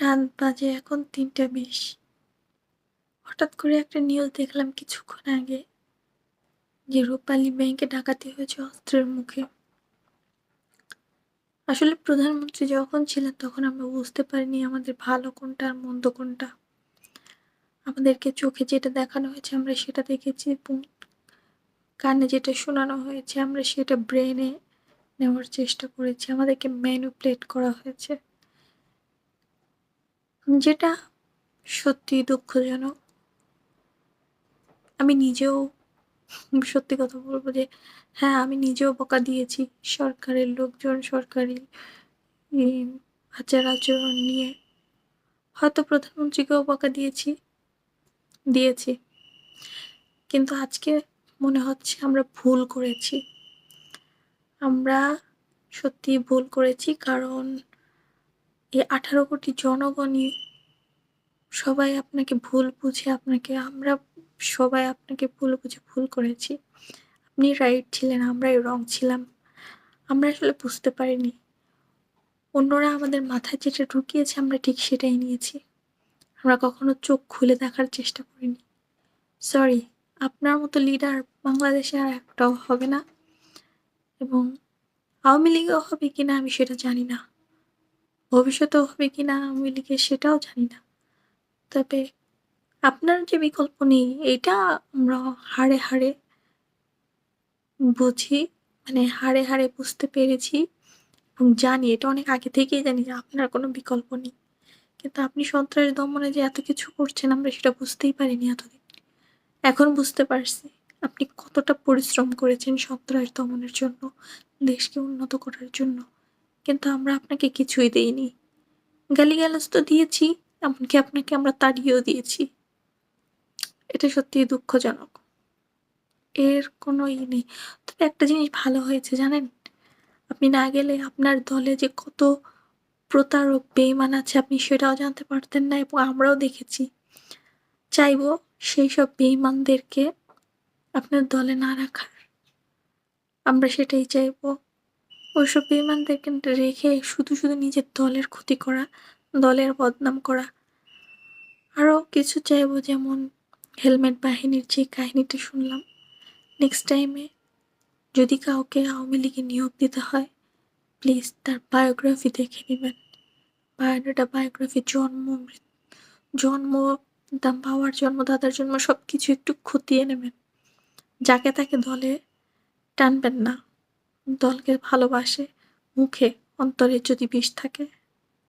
রাত বাজে এখন ৩টা ২০। হঠাৎ করে একটা নিউজ দেখলাম কিছুক্ষণ আগে যে রূপালী ব্যাংকে ডাকাতি হয়েছে অস্ত্রের মুখে। আসলে প্রধানমন্ত্রী যখন ছিলেন তখন আমরা বুঝতে পারিনি আমাদের ভালো কোনটা আর মন্দ কোনটা। আমাদেরকে চোখে যেটা দেখানো হয়েছে আমরা সেটা দেখেছি এবং কানে যেটা শোনানো হয়েছে আমরা সেটা ব্রেনে নেওয়ার চেষ্টা করেছি। আমাদেরকে ম্যানিপুলেট করা হয়েছে। যেটা সত্যিই দুঃখজনক। আমি নিজেও সত্যি কথা বলব যে হ্যাঁ, আমি নিজেও বকা দিয়েছি সরকারের লোকজন, সরকারি ই আচার-আচরণ নিয়ে। হয়তো প্রধানমন্ত্রীকেও বকা দিয়েছি। কিন্তু আজকে মনে হচ্ছে আমরা ভুল করেছি। আমরা সত্যিই ভুল করেছি কারণ এই ১৮ কোটি জনগণই সবাই আপনাকে ভুল বুঝে আমরা সবাই আপনাকে ভুল বুঝে ভুল করেছি। আপনি রাইট ছিলেন, আমরাই রং ছিলাম। আমরা আসলে বুঝতে পারিনি। অন্যরা আমাদের মাথায় যেটা ঢুকিয়েছে আমরা ঠিক সেটাই নিয়েছি। আমরা কখনো চোখ খুলে দেখার চেষ্টা করিনি। সরি, আপনার মতো লিডার বাংলাদেশে আর একটাও হবে না এবং আওয়ামী লীগেও হবে কিনা আমি সেটা জানি না। ভবিষ্যতেও হবে কিনা আওয়ামী লীগের সেটাও জানি না। তবে আপনার যে বিকল্প নেই এইটা আমরা হাড়ে বুঝি, মানে হাড়ে বুঝতে পেরেছি এবং জানি এটা অনেক আগে থেকেই জানি যে আপনার কোনো বিকল্প নেই। কিন্তু আপনি সন্ত্রাস দমনে যে এত কিছু করছেন আমরা সেটা বুঝতেই পারিনি এতদিন। এখন বুঝতে পারছি আপনি কতটা পরিশ্রম করেছেন সন্ত্রাস দমনের জন্য, দেশকে উন্নত করার জন্য। কিন্তু আমরা আপনাকে কিছুই দেইনি। গালিগালাজ তো দিয়েছি, এমনকি আপনাকে আমরা তাড়িয়েও দিয়েছি। এটা সত্যিই দুঃখজনক। এর কোনো নেই। তবে একটা জিনিস ভালো হয়েছে জানেন? আপনি না গেলে আপনার দলে যে কত প্রতারক, বেইমান আছে আপনি সেটাও জানতে পারতেন না এবং আমরাও দেখেছি। চাইবো সেইসব বেইমানদেরকে আপনার দলে না রাখার। আমরা সেটাই চাইবো। ওইসব বেইমানদেরকে রেখে শুধু নিজের দলের ক্ষতি করা, দলের বদনাম করা। আরও কিছু চাইবো যেমন হেলমেট বাহিনীর যে কাহিনীটা শুনলাম, নেক্সট টাইমে যদি কাউকে আওয়ামী লীগে নিয়োগ দিতে হয় প্লিজ তার বায়োগ্রাফি দেখে নিবেন। বায়োগ্রাফি, জন্ম, বাবার জন্ম, দাদার জন্ম সবকিছু একটু খতিয়ে নেবেন। যাকে তাকে দলে টানবেন না। দলকে ভালোবাসে মুখে, অন্তরে যদি বিষ থাকে।